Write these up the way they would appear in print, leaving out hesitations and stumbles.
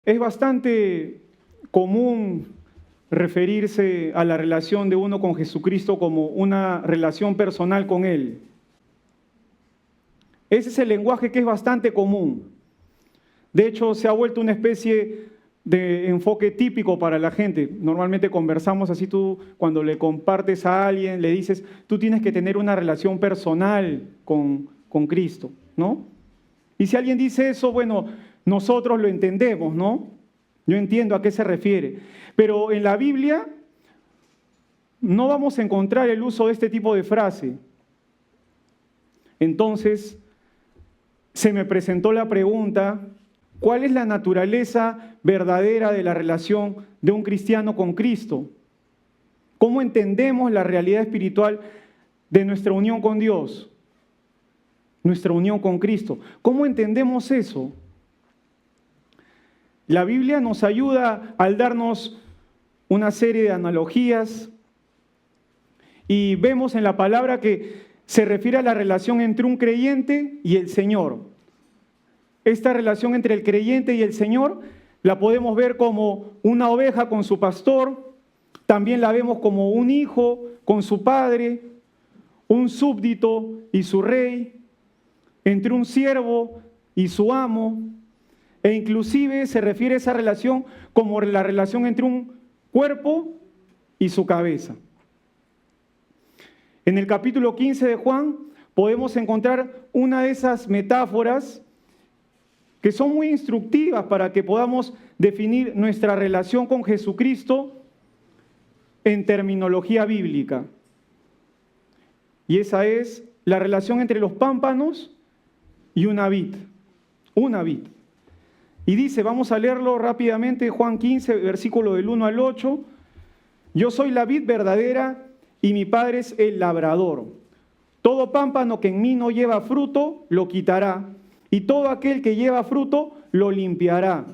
Es bastante común referirse a la relación de uno con Jesucristo como una relación personal con Él. Ese es el lenguaje que es bastante común. De hecho, se ha vuelto una especie de enfoque típico para la gente. Normalmente conversamos así, tú cuando le compartes a alguien, le dices, tú tienes que tener una relación personal con Cristo, ¿no? Y si alguien dice eso, bueno, nosotros lo entendemos, ¿no? Yo entiendo a qué se refiere. Pero en la Biblia no vamos a encontrar el uso de este tipo de frase. Entonces, se me presentó la pregunta, ¿cuál es la naturaleza verdadera de la relación de un cristiano con Cristo? ¿Cómo entendemos la realidad espiritual de nuestra unión con Dios? Nuestra unión con Cristo. ¿Cómo entendemos eso? La Biblia nos ayuda al darnos una serie de analogías y vemos en la palabra que se refiere a la relación entre un creyente y el Señor. Esta relación entre el creyente y el Señor la podemos ver como una oveja con su pastor, también la vemos como un hijo con su padre, un súbdito y su rey, entre un siervo y su amo, e inclusive se refiere a esa relación como la relación entre un cuerpo y su cabeza. En el capítulo 15 de Juan podemos encontrar una de esas metáforas que son muy instructivas para que podamos definir nuestra relación con Jesucristo en terminología bíblica. Y esa es la relación entre los pámpanos y una vid. Una vid. Y dice, vamos a leerlo rápidamente, Juan 15, versículo del 1 al 8. Yo soy la vid verdadera y mi Padre es el labrador. Todo pámpano que en mí no lleva fruto, lo quitará. Y todo aquel que lleva fruto, lo limpiará,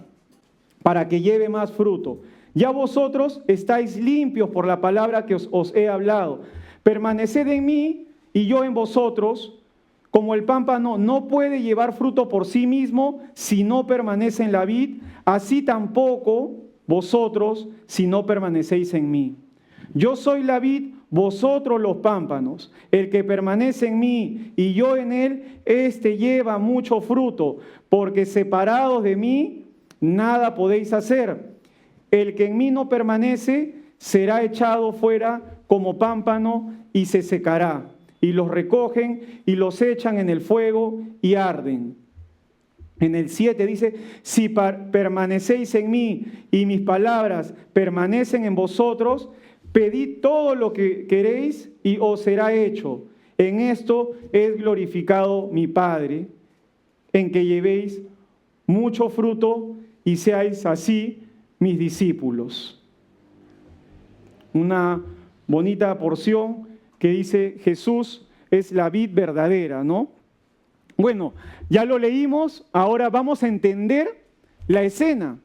para que lleve más fruto. Ya vosotros estáis limpios por la palabra que os he hablado. Permaneced en mí y yo en vosotros. Como el pámpano no puede llevar fruto por sí mismo si no permanece en la vid, así tampoco vosotros si no permanecéis en mí. Yo soy la vid, vosotros los pámpanos. El que permanece en mí y yo en él, éste lleva mucho fruto, porque separados de mí, nada podéis hacer. El que en mí no permanece, será echado fuera como pámpano y se secará. Y los recogen y los echan en el fuego y arden. En el 7 dice, si permanecéis en mí y mis palabras permanecen en vosotros, pedid todo lo que queréis y os será hecho. En esto es glorificado mi Padre, en que llevéis mucho fruto y seáis así mis discípulos. Una bonita porción que dice Jesús es la vid verdadera, ¿no? Bueno, ya lo leímos, ahora vamos a entender la escena.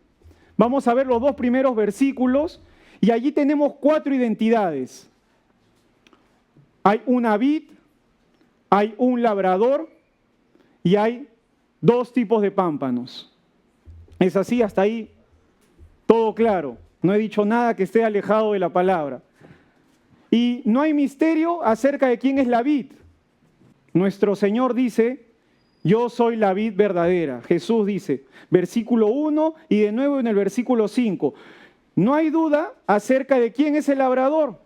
Vamos a ver los dos primeros versículos y allí tenemos 4 identidades. Hay una vid, hay un labrador y hay 2 tipos de pámpanos. Es así, hasta ahí todo claro. No he dicho nada que esté alejado de la palabra. Y no hay misterio acerca de quién es la vid. Nuestro Señor dice, yo soy la vid verdadera. Jesús dice, versículo 1 y de nuevo en el versículo 5. No hay duda acerca de quién es el labrador,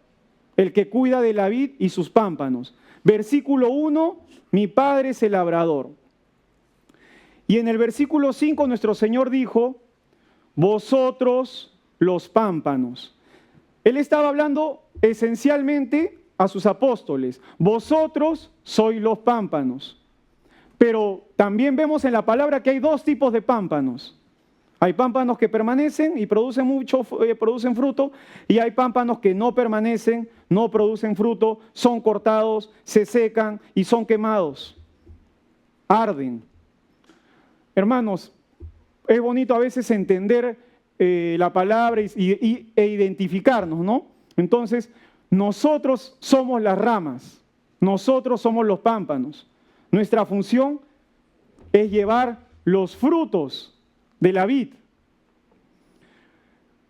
el que cuida de la vid y sus pámpanos. Versículo 1, mi Padre es el labrador. Y en el versículo 5 nuestro Señor dijo, vosotros los pámpanos. Él estaba hablando esencialmente a sus apóstoles. Vosotros sois los pámpanos. Pero también vemos en la palabra que hay 2 tipos de pámpanos. Hay pámpanos que permanecen y producen fruto, y hay pámpanos que no permanecen, no producen fruto, son cortados, se secan y son quemados. Arden. Hermanos, es bonito a veces entender la palabra e identificarnos, ¿no? Entonces, nosotros somos las ramas, nosotros somos los pámpanos. Nuestra función es llevar los frutos de la vid.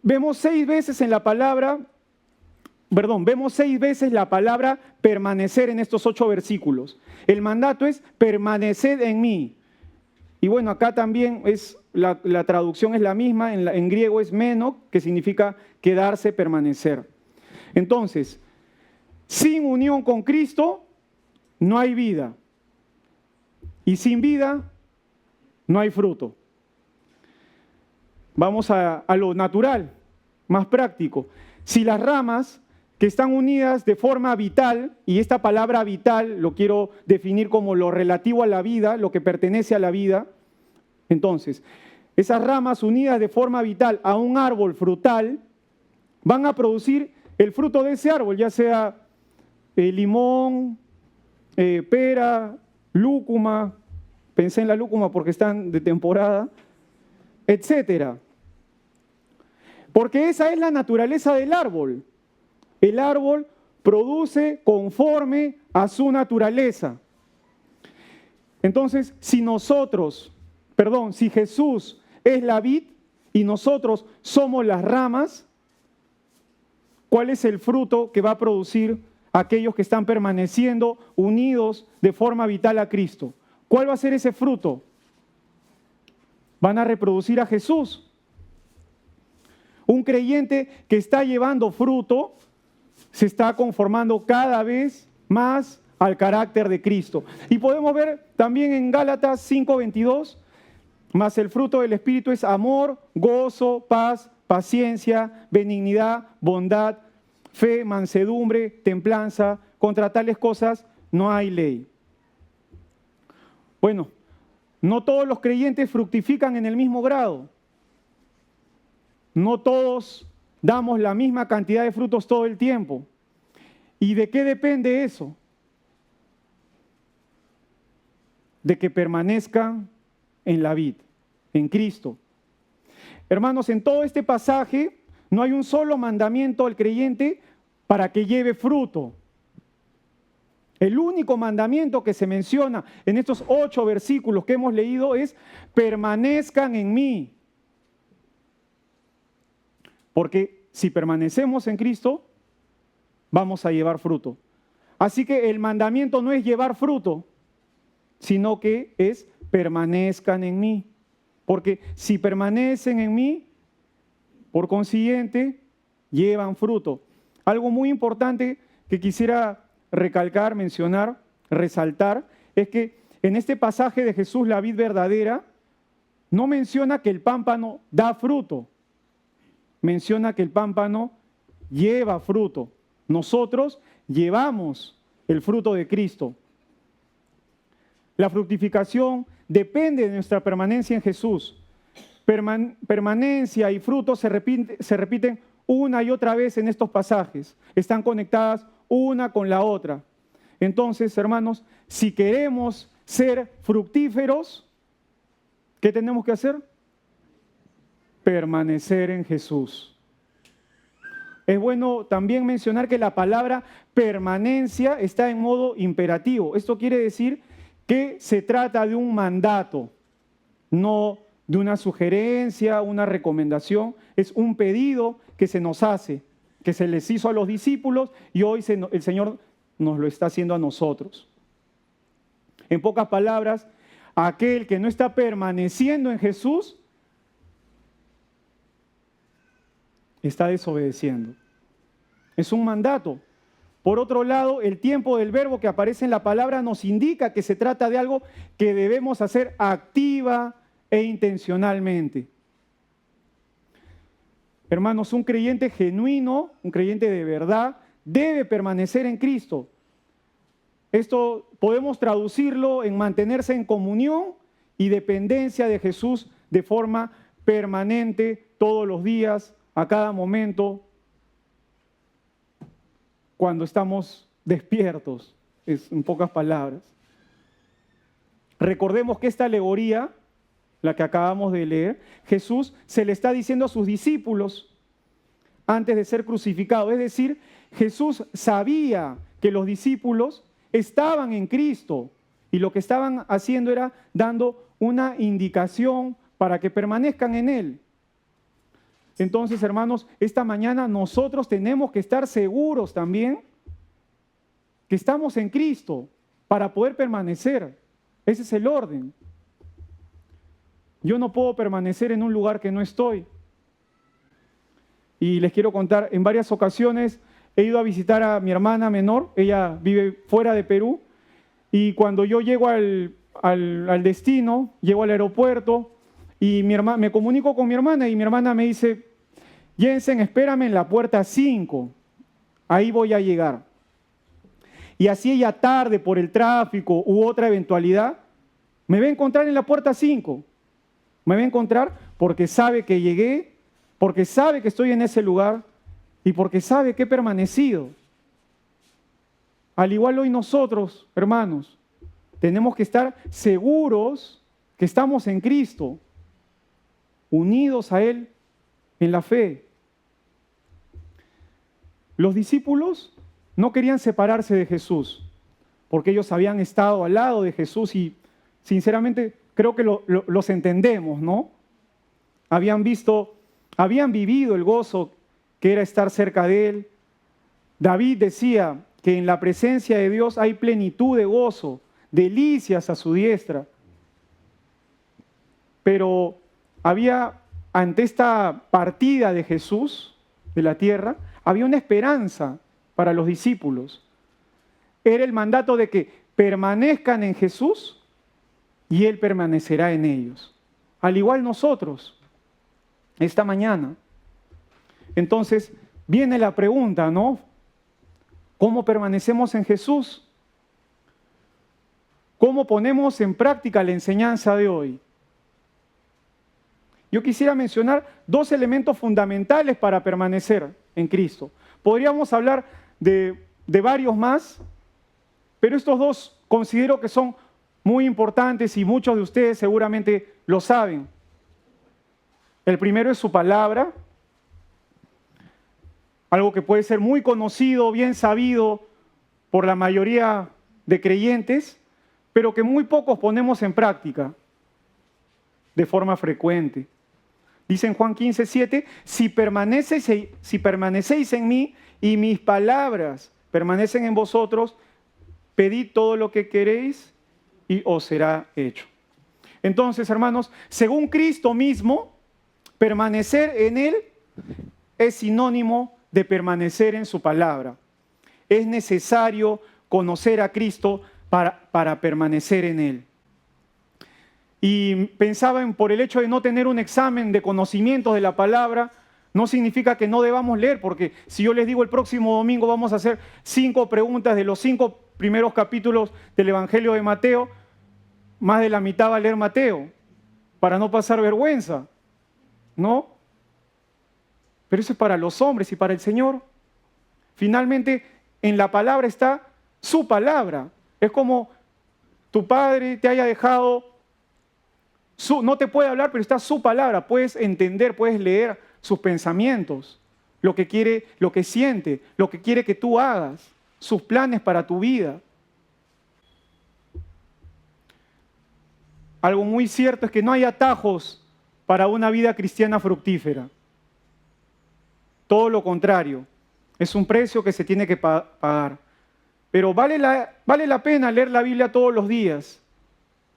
vemos 6 veces la palabra permanecer en estos 8 versículos. El mandato es permaneced en mí. Y bueno, acá también la traducción es la misma, en griego es meno, que significa quedarse, permanecer. Entonces, sin unión con Cristo no hay vida. Y sin vida no hay fruto. Vamos a lo natural, más práctico. Si las ramas que están unidas de forma vital, y esta palabra vital lo quiero definir como lo relativo a la vida, lo que pertenece a la vida, entonces, esas ramas unidas de forma vital a un árbol frutal van a producir el fruto de ese árbol, ya sea limón, pera, lúcuma, pensé en la lúcuma porque están de temporada, etcétera. Porque esa es la naturaleza del árbol. El árbol produce conforme a su naturaleza. Entonces, si Jesús es la vid y nosotros somos las ramas, ¿cuál es el fruto que va a producir aquellos que están permaneciendo unidos de forma vital a Cristo? ¿Cuál va a ser ese fruto? Van a reproducir a Jesús. Un creyente que está llevando fruto se está conformando cada vez más al carácter de Cristo. Y podemos ver también en Gálatas 5:22, mas el fruto del Espíritu es amor, gozo, paz, paciencia, benignidad, bondad, fe, mansedumbre, templanza. Contra tales cosas no hay ley. Bueno, no todos los creyentes fructifican en el mismo grado. No todos damos la misma cantidad de frutos todo el tiempo. ¿Y de qué depende eso? De que permanezcan en la vid, en Cristo. Hermanos, en todo este pasaje no hay un solo mandamiento al creyente para que lleve fruto. El único mandamiento que se menciona en estos 8 versículos que hemos leído es permanezcan en mí. Porque si permanecemos en Cristo, vamos a llevar fruto. Así que el mandamiento no es llevar fruto, sino que es permanezcan en mí. Porque si permanecen en mí, por consiguiente, llevan fruto. Algo muy importante que quisiera recalcar, mencionar, resaltar, es que en este pasaje de Jesús, la vid verdadera, no menciona que el pámpano da fruto. Menciona que el pámpano lleva fruto. Nosotros llevamos el fruto de Cristo. La fructificación depende de nuestra permanencia en Jesús. Permanencia y fruto se repiten una y otra vez en estos pasajes. Están conectadas una con la otra. Entonces, hermanos, si queremos ser fructíferos, ¿qué tenemos que hacer? Permanecer en Jesús. Es bueno también mencionar que la palabra permanencia está en modo imperativo. Esto quiere decir que se trata de un mandato, no de una sugerencia, una recomendación. Es un pedido que se nos hace, que se les hizo a los discípulos y hoy el Señor nos lo está haciendo a nosotros. En pocas palabras, aquel que no está permaneciendo en Jesús está desobedeciendo. Es un mandato. Por otro lado, el tiempo del verbo que aparece en la palabra nos indica que se trata de algo que debemos hacer activa e intencionalmente. Hermanos, un creyente genuino, un creyente de verdad, debe permanecer en Cristo. Esto podemos traducirlo en mantenerse en comunión y dependencia de Jesús de forma permanente todos los días, a cada momento, cuando estamos despiertos, es en pocas palabras. Recordemos que esta alegoría, la que acabamos de leer, Jesús se le está diciendo a sus discípulos antes de ser crucificado. Es decir, Jesús sabía que los discípulos estaban en Cristo y lo que estaban haciendo era dando una indicación para que permanezcan en Él. Entonces, hermanos, esta mañana nosotros tenemos que estar seguros también que estamos en Cristo para poder permanecer. Ese es el orden. Yo no puedo permanecer en un lugar que no estoy. Y les quiero contar, en varias ocasiones he ido a visitar a mi hermana menor, ella vive fuera de Perú, y cuando yo llego al destino, llego al aeropuerto, y me comunico con mi hermana, y mi hermana me dice, Jensen, espérame en la puerta 5, ahí voy a llegar. Y así ella tarde por el tráfico u otra eventualidad, me va a encontrar en la puerta 5. Me va a encontrar porque sabe que llegué, porque sabe que estoy en ese lugar y porque sabe que he permanecido. Al igual hoy nosotros, hermanos, tenemos que estar seguros que estamos en Cristo, unidos a Él en la fe. Los discípulos no querían separarse de Jesús, porque ellos habían estado al lado de Jesús y sinceramente creo que los entendemos, ¿no? Habían vivido el gozo que era estar cerca de Él. David decía que en la presencia de Dios hay plenitud de gozo, delicias a su diestra. Pero ante esta partida de Jesús de la tierra, había una esperanza para los discípulos. Era el mandato de que permanezcan en Jesús y Él permanecerá en ellos. Al igual nosotros, esta mañana. Entonces, viene la pregunta, ¿no? ¿Cómo permanecemos en Jesús? ¿Cómo ponemos en práctica la enseñanza de hoy? Yo quisiera mencionar 2 elementos fundamentales para permanecer en Cristo. Podríamos hablar de varios más, pero estos 2 considero que son muy importantes y muchos de ustedes seguramente lo saben. El primero es su palabra, algo que puede ser muy conocido, bien sabido por la mayoría de creyentes, pero que muy pocos ponemos en práctica de forma frecuente. Dice en Juan 15:7, si permanecéis en mí y mis palabras permanecen en vosotros, pedid todo lo que queréis y os será hecho. Entonces, hermanos, según Cristo mismo, permanecer en Él es sinónimo de permanecer en su palabra. Es necesario conocer a Cristo para permanecer en Él. Y pensaba por el hecho de no tener un examen de conocimientos de la palabra, no significa que no debamos leer, porque si yo les digo el próximo domingo vamos a hacer 5 preguntas de los 5 primeros capítulos del Evangelio de Mateo, más de la mitad va a leer Mateo, para no pasar vergüenza, ¿no? Pero eso es para los hombres y para el Señor. Finalmente, en la palabra está su palabra. Es como tu padre te haya dejado, no te puede hablar, pero está su palabra. Puedes entender, puedes leer sus pensamientos, lo que quiere, lo que siente, lo que quiere que tú hagas, sus planes para tu vida. Algo muy cierto es que no hay atajos para una vida cristiana fructífera. Todo lo contrario, es un precio que se tiene que pagar. Pero vale la pena leer la Biblia todos los días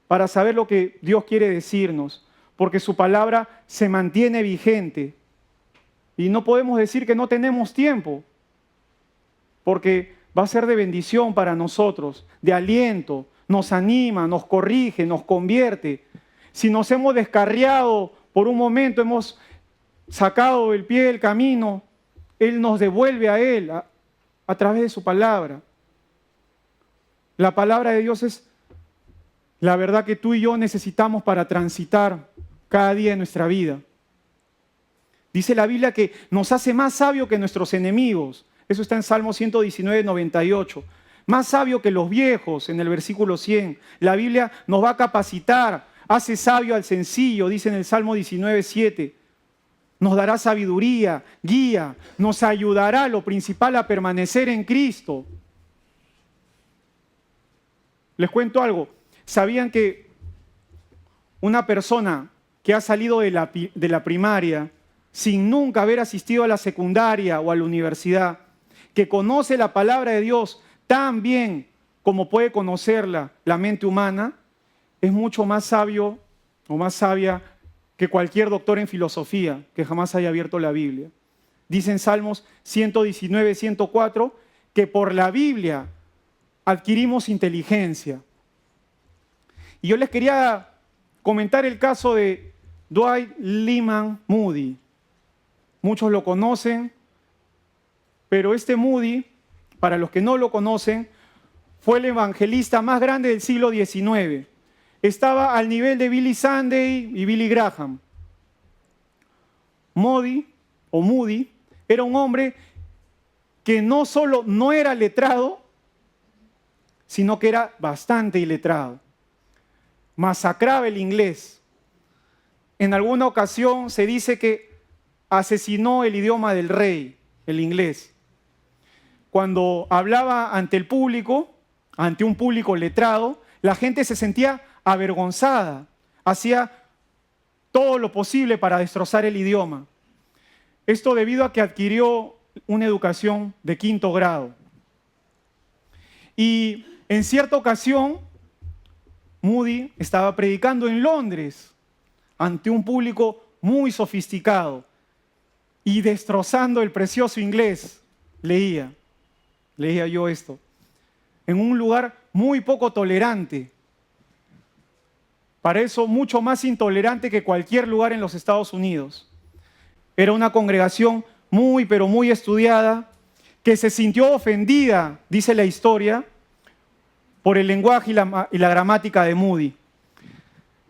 para saber lo que Dios quiere decirnos, porque su palabra se mantiene vigente. Y no podemos decir que no tenemos tiempo, porque va a ser de bendición para nosotros, de aliento, nos anima, nos corrige, nos convierte. Si nos hemos descarriado por un momento, hemos sacado el pie del camino, Él nos devuelve a Él a través de su palabra. La palabra de Dios es la verdad que tú y yo necesitamos para transitar cada día de nuestra vida. Dice la Biblia que nos hace más sabio que nuestros enemigos. Eso está en Salmo 119, 98. Más sabio que los viejos, en el versículo 100. La Biblia nos va a capacitar, hace sabio al sencillo, dice en el Salmo 19, 7. Nos dará sabiduría, guía, nos ayudará, lo principal, a permanecer en Cristo. Les cuento algo. ¿Sabían que una persona que ha salido de la primaria sin nunca haber asistido a la secundaria o a la universidad, que conoce la palabra de Dios tan bien como puede conocerla la mente humana, es mucho más sabio o más sabia que cualquier doctor en filosofía que jamás haya abierto la Biblia. Dicen Salmos 119, 104, que por la Biblia adquirimos inteligencia. Y yo les quería comentar el caso de Dwight Lyman Moody. Muchos lo conocen, pero este Moody, para los que no lo conocen, fue el evangelista más grande del siglo XIX. Estaba al nivel de Billy Sunday y Billy Graham. Moody era un hombre que no solo no era letrado, sino que era bastante iletrado. Masacraba el inglés. En alguna ocasión se dice que asesinó el idioma del rey, el inglés. Cuando hablaba ante el público, ante un público letrado, la gente se sentía avergonzada, hacía todo lo posible para destrozar el idioma. Esto debido a que adquirió una educación de 5º grado. Y en cierta ocasión, Moody estaba predicando en Londres ante un público muy sofisticado y destrozando el precioso inglés. Leía yo esto, en un lugar muy poco tolerante. Para eso, mucho más intolerante que cualquier lugar en los Estados Unidos. Era una congregación muy, pero muy estudiada, que se sintió ofendida, dice la historia, por el lenguaje y la gramática de Moody.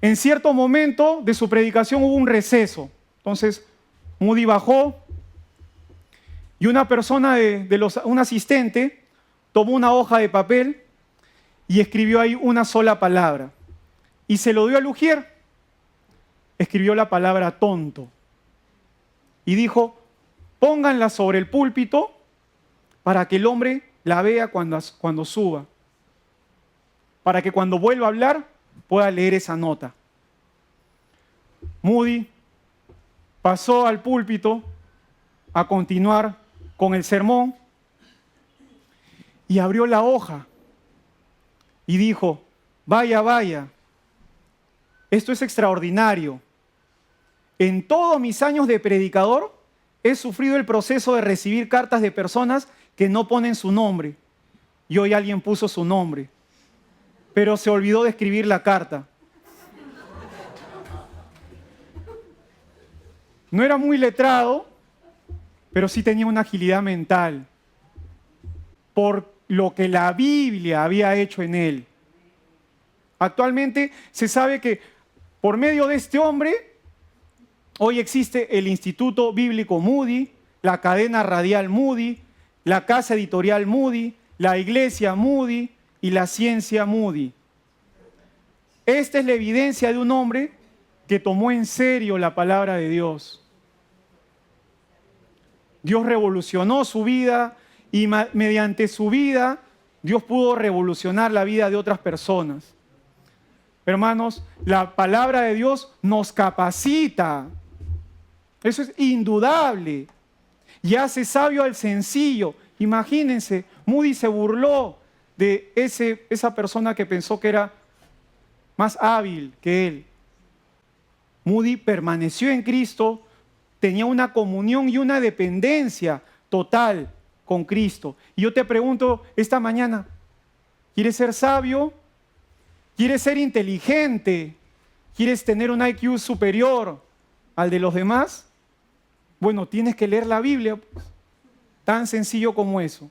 En cierto momento de su predicación hubo un receso. Entonces, Moody bajó y una persona, un asistente, tomó una hoja de papel y escribió ahí una sola palabra. Y se lo dio a Lugier. Escribió la palabra tonto. Y dijo, pónganla sobre el púlpito para que el hombre la vea cuando suba. Para que cuando vuelva a hablar pueda leer esa nota. Moody pasó al púlpito a continuar con el sermón y abrió la hoja y dijo, vaya, esto es extraordinario. En todos mis años de predicador he sufrido el proceso de recibir cartas de personas que no ponen su nombre. Y hoy alguien puso su nombre, pero se olvidó de escribir la carta. No era muy letrado, pero sí tenía una agilidad mental por lo que la Biblia había hecho en él. Actualmente se sabe que por medio de este hombre, hoy existe el Instituto Bíblico Moody, la cadena radial Moody, la casa editorial Moody, la iglesia Moody y la ciencia Moody. Esta es la evidencia de un hombre que tomó en serio la palabra de Dios. Dios revolucionó su vida y mediante su vida Dios pudo revolucionar la vida de otras personas. Hermanos, la palabra de Dios nos capacita. Eso es indudable. Y hace sabio al sencillo. Imagínense, Moody se burló de esa persona que pensó que era más hábil que él. Moody permaneció en Cristo, tenía una comunión y una dependencia total con Cristo. Y yo te pregunto esta mañana, ¿quieres ser sabio? ¿Quieres ser inteligente? ¿Quieres tener un IQ superior al de los demás? Bueno, tienes que leer la Biblia, pues. Tan sencillo como eso.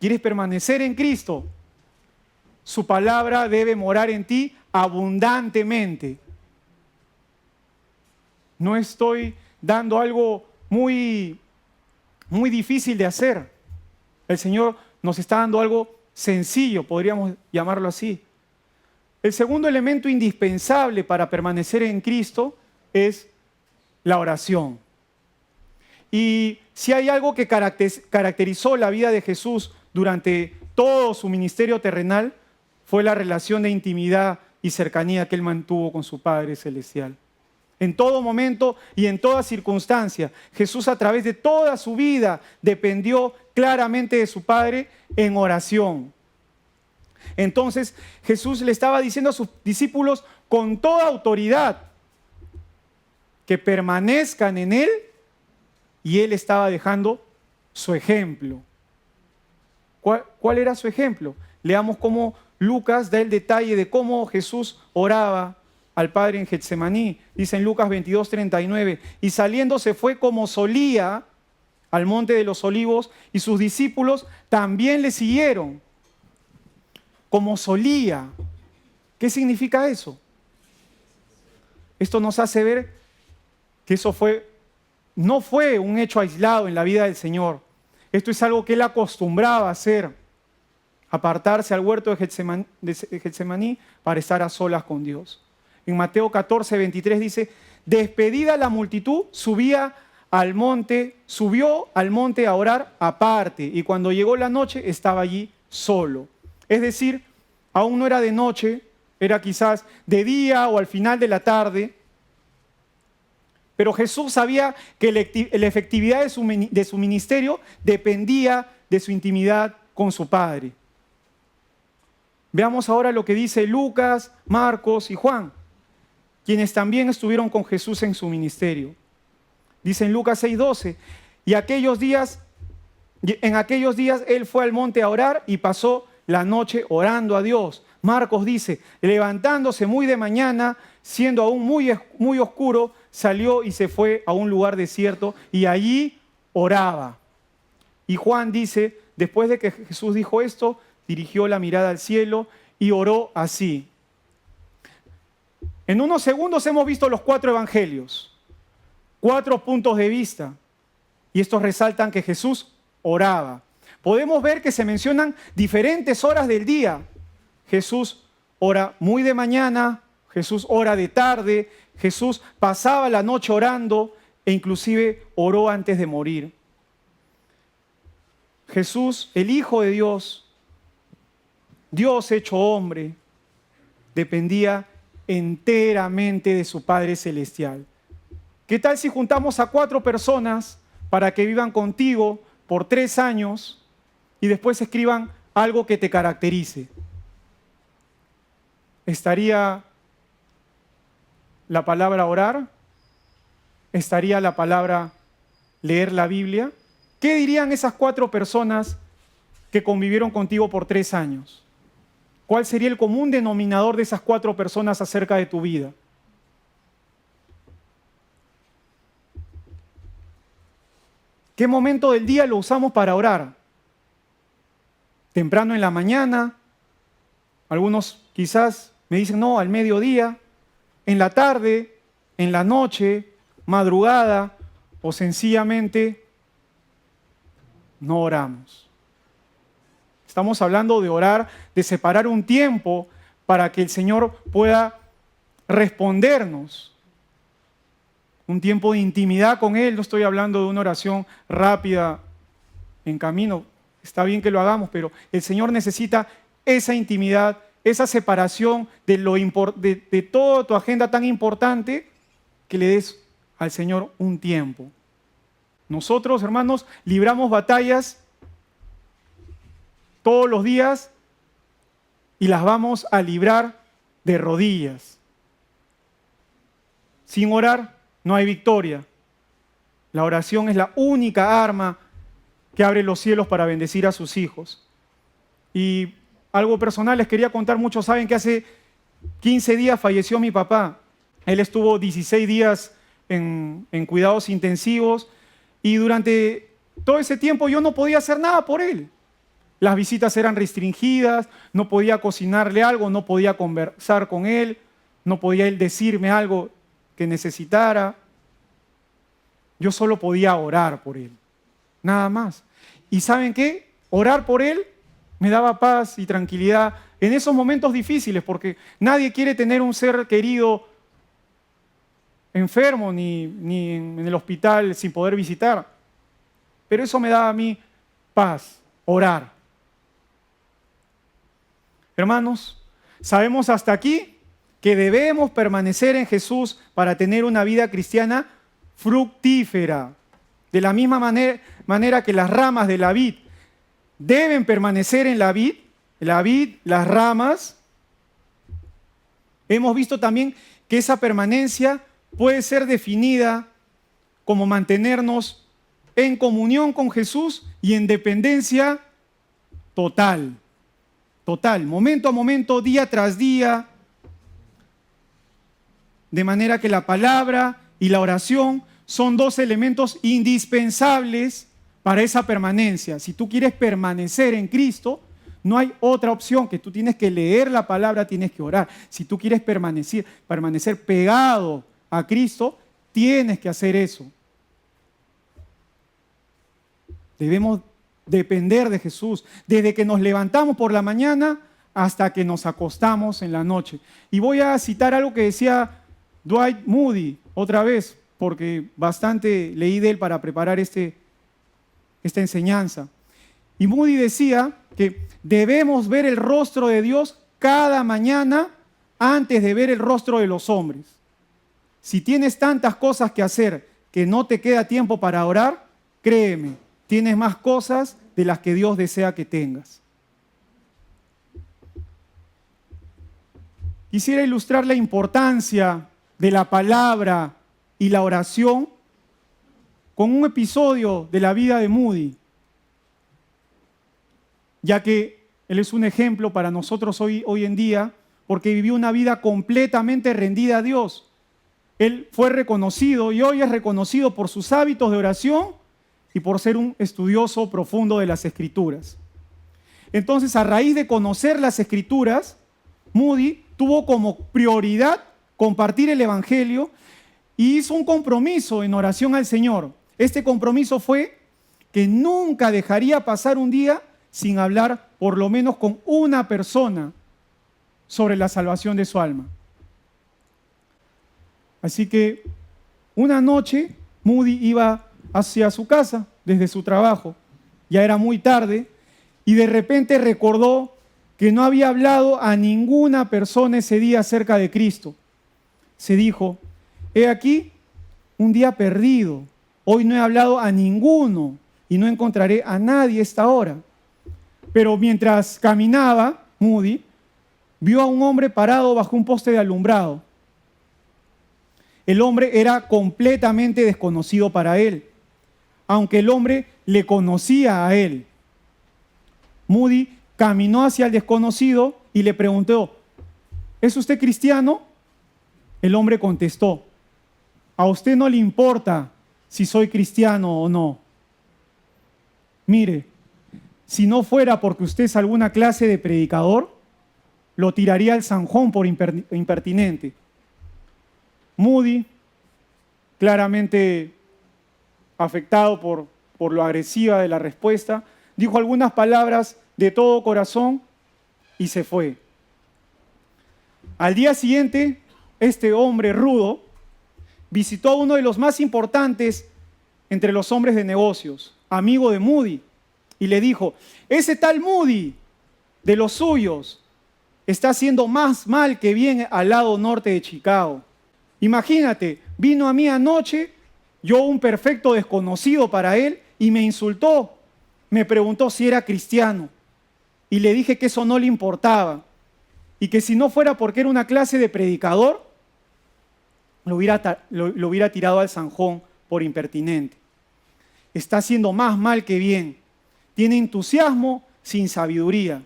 ¿Quieres permanecer en Cristo? Su palabra debe morar en ti abundantemente. No estoy dando algo muy difícil de hacer. El Señor nos está dando algo sencillo, podríamos llamarlo así. El segundo elemento indispensable para permanecer en Cristo es la oración. Y si hay algo que caracterizó la vida de Jesús durante todo su ministerio terrenal, fue la relación de intimidad y cercanía que él mantuvo con su Padre Celestial. En todo momento y en toda circunstancia. Jesús a través de toda su vida dependió claramente de su Padre en oración. Entonces Jesús le estaba diciendo a sus discípulos con toda autoridad que permanezcan en Él, y Él estaba dejando su ejemplo. ¿Cuál era su ejemplo? Leamos cómo Lucas da el detalle de cómo Jesús oraba al Padre en Getsemaní. Dice en Lucas 22:39, y saliendo se fue como solía al monte de los olivos, y sus discípulos también le siguieron. Como solía. ¿Qué significa eso? Esto nos hace ver que eso no fue un hecho aislado en la vida del Señor. Esto es algo que Él acostumbraba a hacer, apartarse al huerto de Getsemaní para estar a solas con Dios. En Mateo 14:23 dice, despedida la multitud, subió al monte a orar aparte, y cuando llegó la noche estaba allí solo. Es decir, aún no era de noche, era quizás de día o al final de la tarde, pero Jesús sabía que la efectividad de su ministerio dependía de su intimidad con su Padre. Veamos ahora lo que dice Lucas, Marcos y Juan, quienes también estuvieron con Jesús en su ministerio. Dice en Lucas 6:12, en aquellos días Él fue al monte a orar y pasó la noche orando a Dios. Marcos dice, levantándose muy de mañana, siendo aún muy oscuro, salió y se fue a un lugar desierto y allí oraba. Y Juan dice, después de que Jesús dijo esto, dirigió la mirada al cielo y oró así. En unos segundos hemos visto los 4 evangelios, 4 puntos de vista, y estos resaltan que Jesús oraba. Podemos ver que se mencionan diferentes horas del día. Jesús ora muy de mañana, Jesús ora de tarde, Jesús pasaba la noche orando e inclusive oró antes de morir. Jesús, el Hijo de Dios, Dios hecho hombre, dependía enteramente de su Padre Celestial. ¿Qué tal si juntamos a 4 personas para que vivan contigo por 3 años y después escriban algo que te caracterice? ¿Estaría la palabra orar? ¿Estaría la palabra leer la Biblia? ¿Qué dirían esas 4 personas que convivieron contigo por 3 años? ¿Cuál sería el común denominador de esas 4 personas acerca de tu vida? ¿Qué momento del día lo usamos para orar? ¿Temprano en la mañana? Algunos quizás me dicen, no, al mediodía, en la tarde, en la noche, madrugada, o sencillamente no oramos. Estamos hablando de orar, de separar un tiempo para que el Señor pueda respondernos. Un tiempo de intimidad con Él. No estoy hablando de una oración rápida en camino. Está bien que lo hagamos, pero el Señor necesita esa intimidad, esa separación de toda tu agenda tan importante, que le des al Señor un tiempo. Nosotros, hermanos, libramos batallas todos los días y las vamos a librar de rodillas. Sin orar no hay victoria. La oración es la única arma que abre los cielos para bendecir a sus hijos. Y algo personal les quería contar. Muchos saben que hace 15 días falleció mi papá. Él estuvo 16 días en cuidados intensivos y durante todo ese tiempo yo no podía hacer nada por él. Las visitas eran restringidas, no podía cocinarle algo, no podía conversar con él, no podía él decirme algo que necesitara. Yo solo podía orar por él, nada más. ¿Y saben qué? Orar por él me daba paz y tranquilidad en esos momentos difíciles, porque nadie quiere tener un ser querido enfermo ni en el hospital sin poder visitar. Pero eso me daba a mí paz, orar. Hermanos, sabemos hasta aquí que debemos permanecer en Jesús para tener una vida cristiana fructífera. De la misma manera que las ramas de la vid deben permanecer en la vid, las ramas, hemos visto también que esa permanencia puede ser definida como mantenernos en comunión con Jesús y en dependencia total, momento a momento, día tras día, de manera que la palabra y la oración son dos elementos indispensables para esa permanencia. Si tú quieres permanecer en Cristo, no hay otra opción, que tú tienes que leer la palabra, tienes que orar. Si tú quieres permanecer pegado a Cristo, tienes que hacer eso. Debemos depender de Jesús, desde que nos levantamos por la mañana hasta que nos acostamos en la noche. Y voy a citar algo que decía Dwight Moody, otra vez, porque bastante leí de él para preparar esta enseñanza. Y Moody decía que debemos ver el rostro de Dios cada mañana antes de ver el rostro de los hombres. Si tienes tantas cosas que hacer que no te queda tiempo para orar, créeme, tienes más cosas de las que Dios desea que tengas. Quisiera ilustrar la importancia de la palabra y la oración con un episodio de la vida de Moody, ya que él es un ejemplo para nosotros hoy en día, porque vivió una vida completamente rendida a Dios. Él fue reconocido y hoy es reconocido por sus hábitos de oración y por ser un estudioso profundo de las Escrituras. Entonces, a raíz de conocer las Escrituras, Moody tuvo como prioridad compartir el Evangelio y hizo un compromiso en oración al Señor. Este compromiso fue que nunca dejaría pasar un día sin hablar por lo menos con una persona sobre la salvación de su alma. Así que una noche Moody iba hacia su casa desde su trabajo, ya era muy tarde, y de repente recordó que no había hablado a ninguna persona ese día acerca de Cristo. Se dijo: he aquí un día perdido, hoy no he hablado a ninguno y no encontraré a nadie a esta hora. Pero mientras caminaba, Moody vio a un hombre parado bajo un poste de alumbrado. El hombre era completamente desconocido para él, aunque el hombre le conocía a él. Moody caminó hacia el desconocido y le preguntó: ¿es usted cristiano? El hombre contestó: a usted no le importa si soy cristiano o no. Mire, si no fuera porque usted es alguna clase de predicador, lo tiraría al zanjón por impertinente. Moody, claramente afectado por lo agresiva de la respuesta, dijo algunas palabras de todo corazón y se fue. Al día siguiente, este hombre rudo visitó a uno de los más importantes entre los hombres de negocios, amigo de Moody, y le dijo: ese tal Moody, de los suyos, está haciendo más mal que bien al lado norte de Chicago. Imagínate, vino a mí anoche, yo un perfecto desconocido para él, y me insultó. Me preguntó si era cristiano, y le dije que eso no le importaba, y que si no fuera porque era una clase de predicador, lo hubiera tirado al zanjón por impertinente. Está haciendo más mal que bien. Tiene entusiasmo sin sabiduría.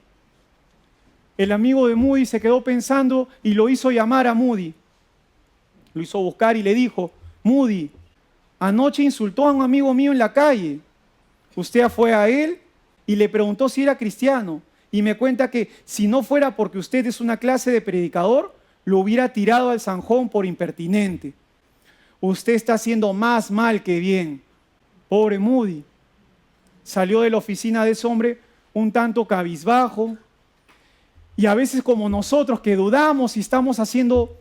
El amigo de Moody se quedó pensando y lo hizo llamar a Moody. Lo hizo buscar y le dijo: Moody, anoche insultó a un amigo mío en la calle. Usted fue a él y le preguntó si era cristiano. Y me cuenta que si no fuera porque usted es una clase de predicador, lo hubiera tirado al zanjón por impertinente. Usted está haciendo más mal que bien. Pobre Moody. Salió de la oficina de ese hombre un tanto cabizbajo. Y a veces, como nosotros, que dudamos si estamos haciendo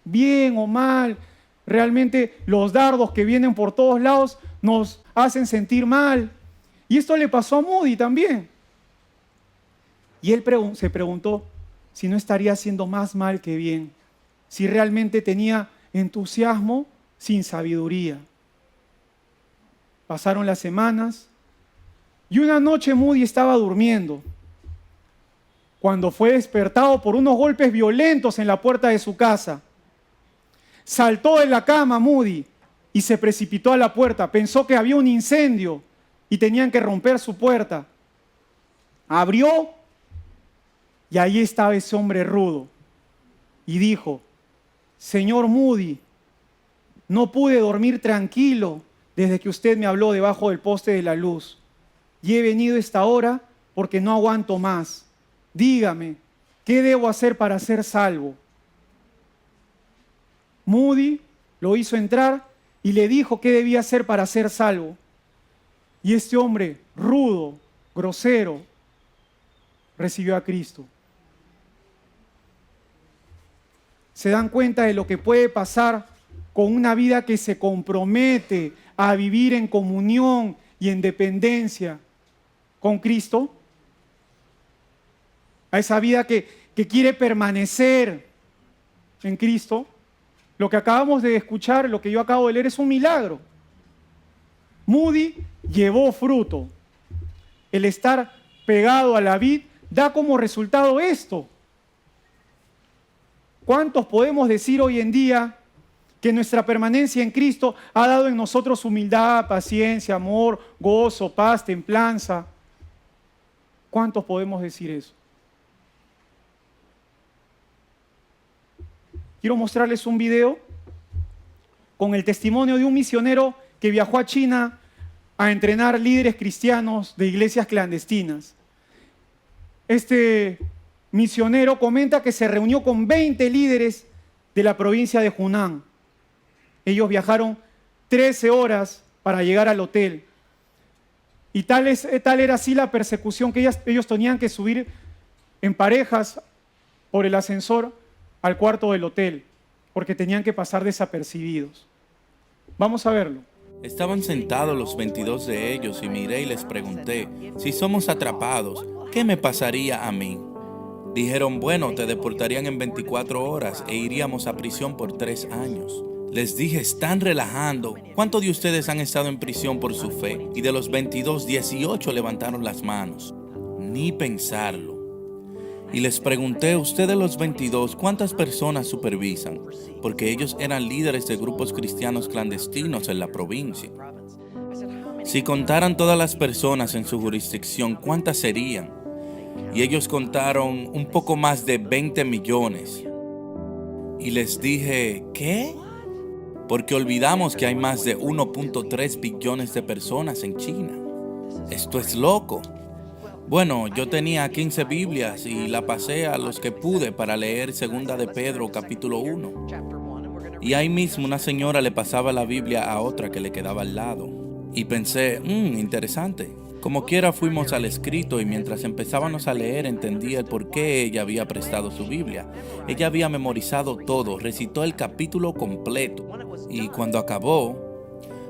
bien o mal, realmente los dardos que vienen por todos lados nos hacen sentir mal. Y esto le pasó a Moody también. Y él se preguntó si no estaría haciendo más mal que bien. si realmente tenía entusiasmo sin sabiduría. Pasaron las semanas y una noche Moody estaba durmiendo cuando fue despertado por unos golpes violentos en la puerta de su casa. Saltó de la cama Moody y se precipitó a la puerta. Pensó que había un incendio y tenían que romper su puerta. Abrió y ahí estaba ese hombre rudo y dijo: Señor Moody, no pude dormir tranquilo desde que usted me habló debajo del poste de la luz. Y he venido a esta hora porque no aguanto más. Dígame, ¿qué debo hacer para ser salvo? Moody lo hizo entrar y le dijo qué debía hacer para ser salvo. Y este hombre rudo, grosero, recibió a Cristo. ¿Se dan cuenta de lo que puede pasar con una vida que se compromete a vivir en comunión y en dependencia con Cristo? A esa vida que quiere permanecer en Cristo. Lo que acabamos de escuchar, lo que yo acabo de leer, es un milagro. Moody llevó fruto. El estar pegado a la vid da como resultado esto. ¿Cuántos podemos decir hoy en día que nuestra permanencia en Cristo ha dado en nosotros humildad, paciencia, amor, gozo, paz, templanza? ¿Cuántos podemos decir eso? Quiero mostrarles un video con el testimonio de un misionero que viajó a China a entrenar líderes cristianos de iglesias clandestinas. Este misionero comenta que se reunió con 20 líderes de la provincia de Hunan. Ellos viajaron 13 horas para llegar al hotel. Y tal era así la persecución que ellos tenían que subir en parejas por el ascensor al cuarto del hotel, porque tenían que pasar desapercibidos. Vamos a verlo. Estaban sentados los 22 de ellos y miré y les pregunté: si somos atrapados, ¿qué me pasaría a mí? Dijeron: bueno, te deportarían en 24 horas e iríamos a prisión por 3 años. Les dije: están relajando. ¿Cuántos de ustedes han estado en prisión por su fe? Y de los 22, 18 levantaron las manos. Ni pensarlo. Y les pregunté: ustedes los 22, ¿cuántas personas supervisan? Porque ellos eran líderes de grupos cristianos clandestinos en la provincia. Si contaran todas las personas en su jurisdicción, ¿cuántas serían? Y ellos contaron un poco más de 20 millones. Y les dije: ¿qué? Porque olvidamos que hay más de 1.3 billones de personas en China. Esto es loco. Bueno, yo tenía 15 Biblias y la pasé a los que pude para leer 2 de Pedro capítulo 1. Y ahí mismo una señora le pasaba la Biblia a otra que le quedaba al lado. Y pensé, interesante. Como quiera fuimos al escrito y mientras empezábamos a leer entendí el por qué ella había prestado su Biblia. Ella había memorizado todo, recitó el capítulo completo. Y cuando acabó,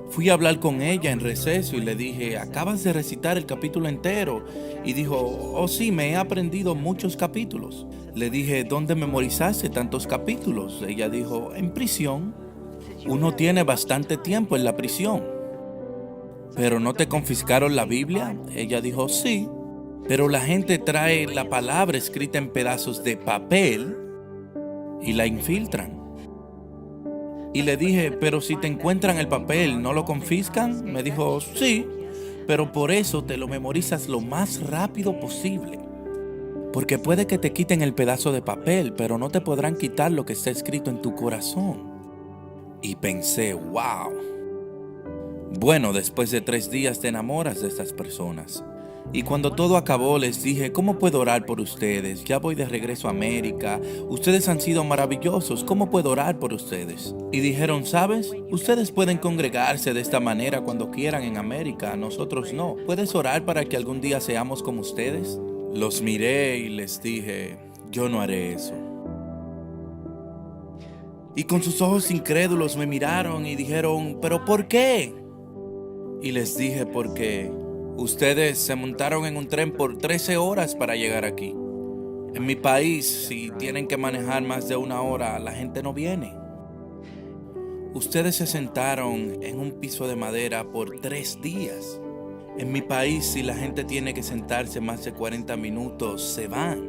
fui a hablar con ella en receso y le dije: ¿acabas de recitar el capítulo entero? Y dijo: oh sí, me he aprendido muchos capítulos. Le dije: ¿dónde memorizaste tantos capítulos? Ella dijo: en prisión. Uno tiene bastante tiempo en la prisión. ¿Pero no te confiscaron la Biblia? Ella dijo: sí, pero la gente trae la palabra escrita en pedazos de papel y la infiltran. Y le dije: pero si te encuentran el papel, ¿no lo confiscan? Me dijo: sí, pero por eso te lo memorizas lo más rápido posible. Porque puede que te quiten el pedazo de papel, pero no te podrán quitar lo que está escrito en tu corazón. Y pensé: wow. Bueno, después de 3 días te enamoras de estas personas. Y cuando todo acabó les dije: ¿cómo puedo orar por ustedes? Ya voy de regreso a América. Ustedes han sido maravillosos. ¿Cómo puedo orar por ustedes? Y dijeron: ¿sabes? Ustedes pueden congregarse de esta manera cuando quieran en América. Nosotros no. ¿Puedes orar para que algún día seamos como ustedes? Los miré y les dije: yo no haré eso. Y con sus ojos incrédulos me miraron y dijeron: ¿pero por qué? Y les dije: porque ustedes se montaron en un tren por 13 horas para llegar aquí. En mi país, si tienen que manejar más de 1 hora, la gente no viene. Ustedes se sentaron en un piso de madera por 3 días. En mi país, si la gente tiene que sentarse más de 40 minutos, se van.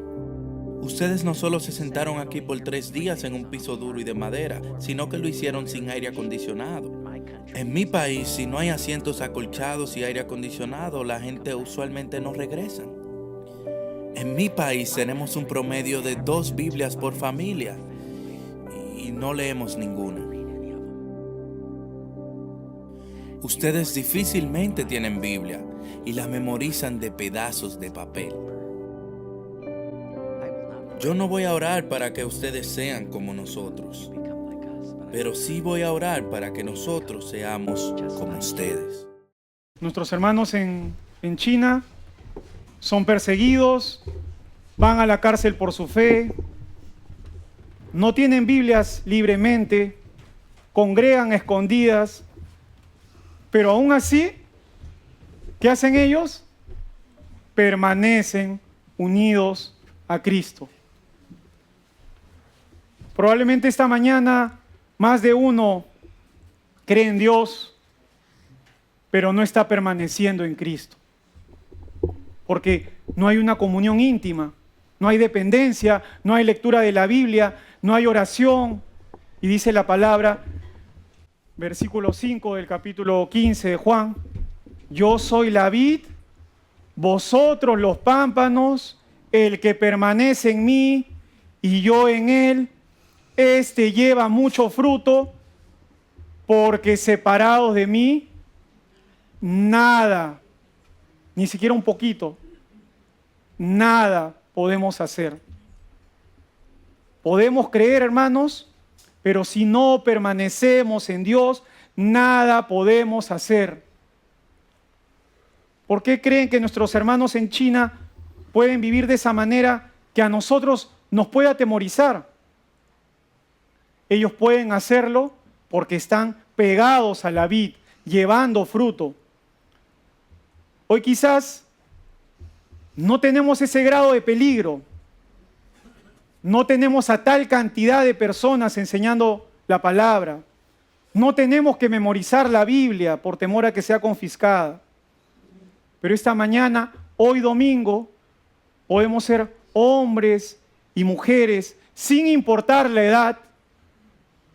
Ustedes no solo se sentaron aquí por 3 días en un piso duro y de madera, sino que lo hicieron sin aire acondicionado. En mi país, si no hay asientos acolchados y aire acondicionado, la gente usualmente no regresa. En mi país tenemos un promedio de 2 Biblias por familia y no leemos ninguna. Ustedes difícilmente tienen Biblia y la memorizan de pedazos de papel. Yo no voy a orar para que ustedes sean como nosotros, pero sí voy a orar para que nosotros seamos como ustedes. Nuestros hermanos en China son perseguidos, van a la cárcel por su fe, no tienen Biblias libremente, congregan a escondidas, pero aún así, ¿qué hacen ellos? Permanecen unidos a Cristo. Probablemente esta mañana más de uno cree en Dios, pero no está permaneciendo en Cristo. Porque no hay una comunión íntima, no hay dependencia, no hay lectura de la Biblia, no hay oración. Y dice la palabra, versículo 5 del capítulo 15 de Juan, yo soy la vid, vosotros los pámpanos, el que permanece en mí y yo en él, este lleva mucho fruto, porque separados de mí, nada, ni siquiera un poquito, nada podemos hacer. Podemos creer, hermanos, pero si no permanecemos en Dios, nada podemos hacer. ¿Por qué creen que nuestros hermanos en China pueden vivir de esa manera que a nosotros nos puede atemorizar? Ellos pueden hacerlo porque están pegados a la vid, llevando fruto. Hoy quizás no tenemos ese grado de peligro. No tenemos a tal cantidad de personas enseñando la palabra. No tenemos que memorizar la Biblia por temor a que sea confiscada. Pero esta mañana, hoy domingo, podemos ser hombres y mujeres, sin importar la edad,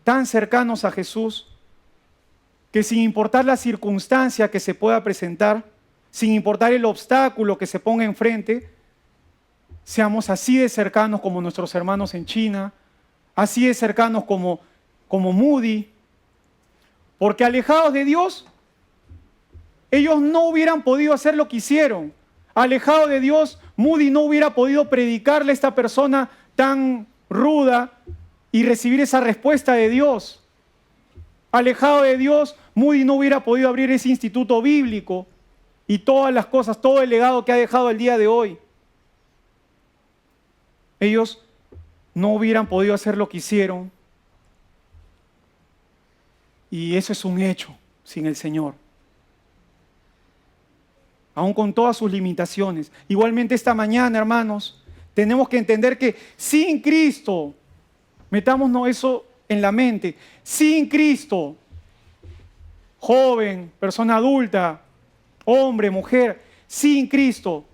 tan cercanos a Jesús, que sin importar la circunstancia que se pueda presentar, sin importar el obstáculo que se ponga enfrente, seamos así de cercanos como nuestros hermanos en China, así de cercanos como Moody, porque alejados de Dios, ellos no hubieran podido hacer lo que hicieron. Alejado de Dios, Moody no hubiera podido predicarle a esta persona tan ruda y recibir esa respuesta de Dios. Alejado de Dios, Moody no hubiera podido abrir ese instituto bíblico y todas las cosas, todo el legado que ha dejado el día de hoy. Ellos no hubieran podido hacer lo que hicieron. Y eso es un hecho sin el Señor. Aún con todas sus limitaciones. Igualmente esta mañana, hermanos, tenemos que entender que sin Cristo, metámonos eso en la mente, sin Cristo, joven, persona adulta, hombre, mujer, sin Cristo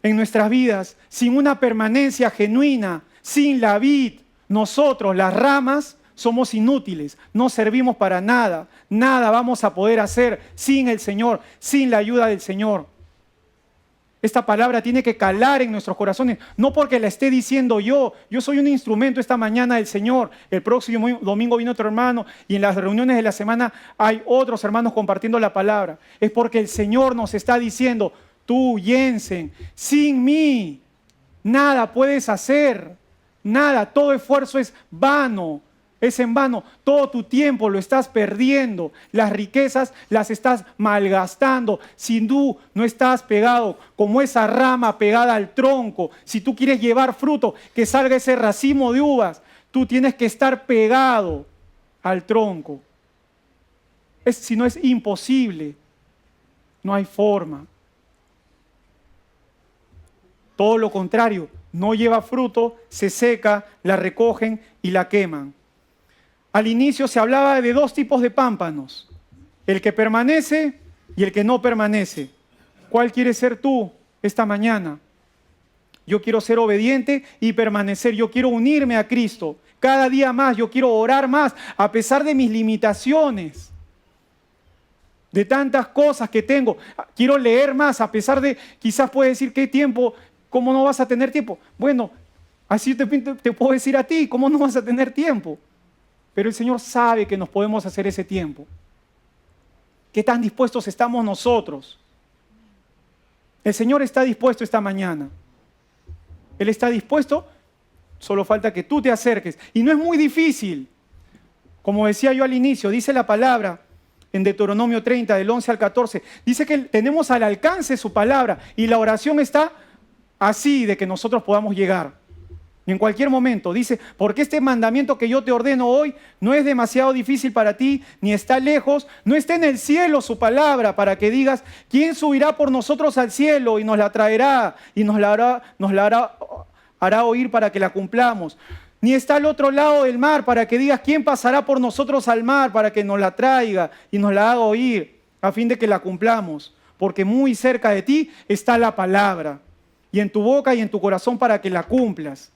en nuestras vidas, sin una permanencia genuina, sin la vid, nosotros, las ramas, somos inútiles, no servimos para nada, nada vamos a poder hacer sin el Señor, sin la ayuda del Señor. Esta palabra tiene que calar en nuestros corazones, no porque la esté diciendo yo soy un instrumento esta mañana del Señor, el próximo domingo viene otro hermano y en las reuniones de la semana hay otros hermanos compartiendo la palabra. Es porque el Señor nos está diciendo, tú, Jensen, sin mí, nada puedes hacer, nada, todo esfuerzo es vano. Es en vano, todo tu tiempo lo estás perdiendo, las riquezas las estás malgastando, si tú no estás pegado como esa rama pegada al tronco, si tú quieres llevar fruto, que salga ese racimo de uvas, tú tienes que estar pegado al tronco. Si no es imposible, no hay forma. Todo lo contrario, no lleva fruto, se seca, la recogen y la queman. Al inicio se hablaba de dos tipos de pámpanos, el que permanece y el que no permanece. ¿Cuál quieres ser tú esta mañana? Yo quiero ser obediente y permanecer. Yo quiero unirme a Cristo. Cada día más, yo quiero orar más, a pesar de mis limitaciones, de tantas cosas que tengo. Quiero leer más, a pesar de, quizás puedes decir, ¿qué tiempo? ¿Cómo no vas a tener tiempo? Bueno, así te puedo decir a ti, ¿cómo no vas a tener tiempo? Pero el Señor sabe que nos podemos hacer ese tiempo. ¿Qué tan dispuestos estamos nosotros? El Señor está dispuesto esta mañana. Él está dispuesto, solo falta que tú te acerques. Y no es muy difícil. Como decía yo al inicio, dice la palabra en Deuteronomio 30, del 11 al 14, dice que tenemos al alcance su palabra y la oración está así de que nosotros podamos llegar. Y en cualquier momento, dice, porque este mandamiento que yo te ordeno hoy no es demasiado difícil para ti, ni está lejos, no está en el cielo su palabra para que digas, ¿quién subirá por nosotros al cielo y nos la traerá y nos la hará oír para que la cumplamos? Ni está al otro lado del mar para que digas, ¿quién pasará por nosotros al mar para que nos la traiga y nos la haga oír a fin de que la cumplamos? Porque muy cerca de ti está la palabra y en tu boca y en tu corazón para que la cumplas.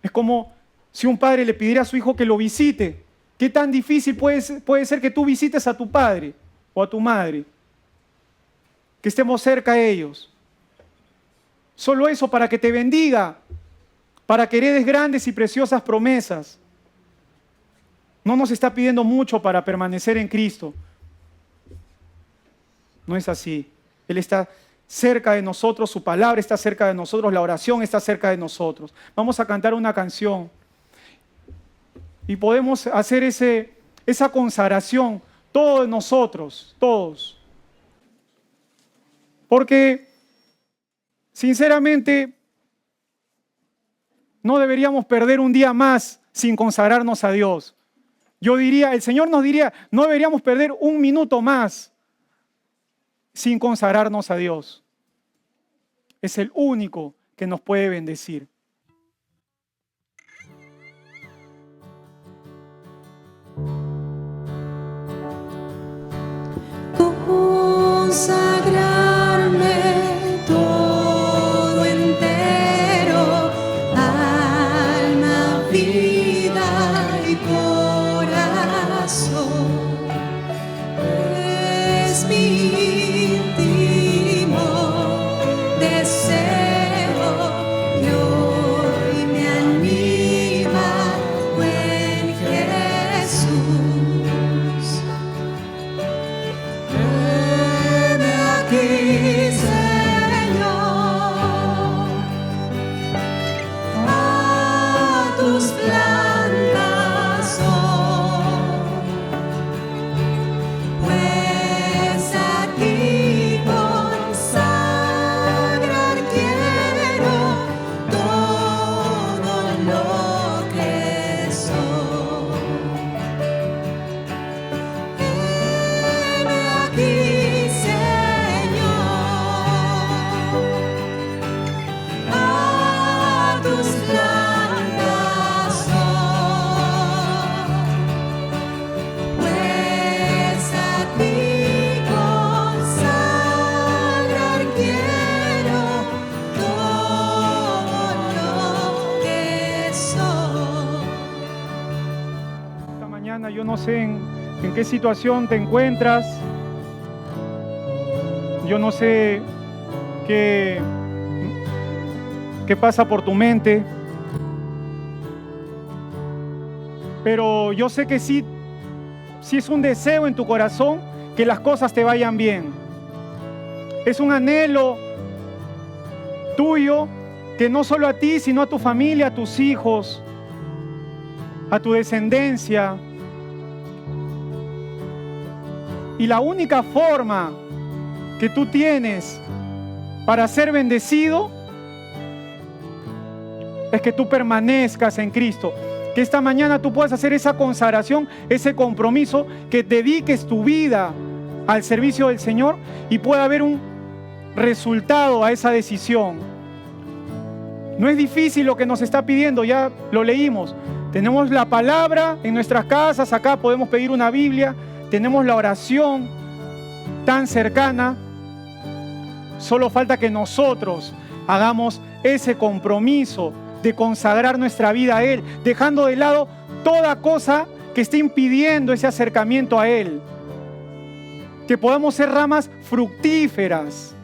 Es como si un padre le pidiera a su hijo que lo visite. ¿Qué tan difícil puede ser que tú visites a tu padre o a tu madre? Que estemos cerca de ellos. Solo eso para que te bendiga, para que heredes grandes y preciosas promesas. No nos está pidiendo mucho para permanecer en Cristo. No es así. Él está cerca de nosotros, su palabra está cerca de nosotros, la oración está cerca de nosotros. Vamos a cantar una canción y podemos hacer esa consagración, todos nosotros, todos. Porque, sinceramente, no deberíamos perder un día más sin consagrarnos a Dios. Yo diría, el Señor nos diría, no deberíamos perder un minuto más sin consagrarnos a Dios. Es el único que nos puede bendecir. Consagrarme todo entero, alma, vida y corazón. Es mi íntimo deseo que hoy me anima, buen Jesús. Heme aquí, Señor, a tus plantas soy, pues a ti consagrar quiero todo lo que soy. Heme aquí, Señor, a tus plantas soy, pues a ti consagrar quiero todo lo que soy. Esta mañana yo no sé en qué situación te encuentras. Yo no sé qué pasa por tu mente. Pero yo sé que sí es un deseo en tu corazón que las cosas te vayan bien. Es un anhelo tuyo que no solo a ti, sino a tu familia, a tus hijos, a tu descendencia. Y la única forma que tú tienes para ser bendecido es que tú permanezcas en Cristo. Que esta mañana tú puedas hacer esa consagración, ese compromiso, que dediques tu vida al servicio del Señor y pueda haber un resultado a esa decisión. No es difícil lo que nos está pidiendo, ya lo leímos. Tenemos la palabra en nuestras casas, acá podemos pedir una Biblia, tenemos la oración tan cercana. Solo falta que nosotros hagamos ese compromiso de consagrar nuestra vida a Él, dejando de lado toda cosa que esté impidiendo ese acercamiento a Él. Que podamos ser ramas fructíferas.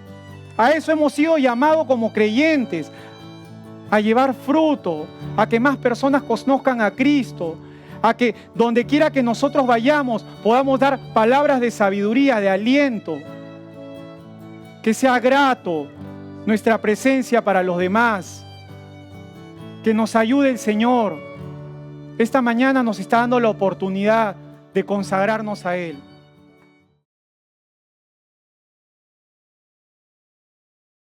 A eso hemos sido llamados como creyentes, a llevar fruto, a que más personas conozcan a Cristo, a que donde quiera que nosotros vayamos podamos dar palabras de sabiduría, de aliento, que sea grato nuestra presencia para los demás, que nos ayude el Señor. Esta mañana nos está dando la oportunidad de consagrarnos a Él.